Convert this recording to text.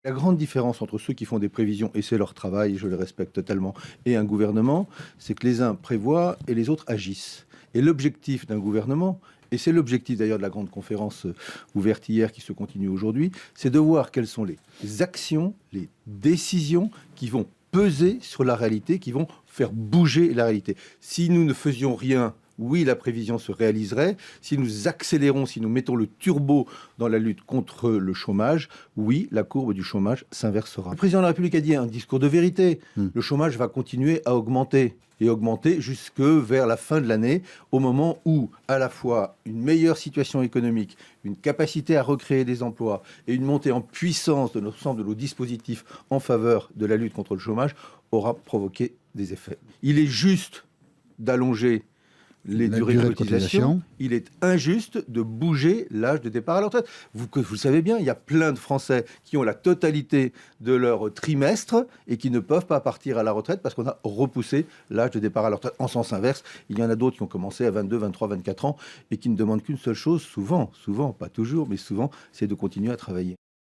La grande différence entre ceux qui font des prévisions, et c'est leur travail, je les respecte totalement, et un gouvernement, c'est que les uns prévoient et les autres agissent. Et l'objectif d'un gouvernement, et c'est l'objectif d'ailleurs de la grande conférence ouverte hier qui se continue aujourd'hui, c'est de voir quelles sont les actions, les décisions qui vont peser sur la réalité, qui vont faire bouger la réalité. Si nous ne faisions rien, oui, la prévision se réaliserait. Si nous accélérons, si nous mettons le turbo dans la lutte contre le chômage, oui, la courbe du chômage s'inversera. Le président de la République a dit un discours de vérité. Le chômage va continuer à augmenter et augmenter jusque vers la fin de l'année, au moment où, à la fois, une meilleure situation économique, une capacité à recréer des emplois et une montée en puissance de l'ensemble de nos dispositifs en faveur de la lutte contre le chômage aura provoqué des effets. Il est juste d'allonger les durées de cotisation, il est injuste de bouger l'âge de départ à la retraite. Vous le savez bien, il y a plein de Français qui ont la totalité de leur trimestre et qui ne peuvent pas partir à la retraite parce qu'on a repoussé l'âge de départ à la retraite. En sens inverse, il y en a d'autres qui ont commencé à 22, 23, 24 ans et qui ne demandent qu'une seule chose, souvent, pas toujours, mais souvent, c'est de continuer à travailler.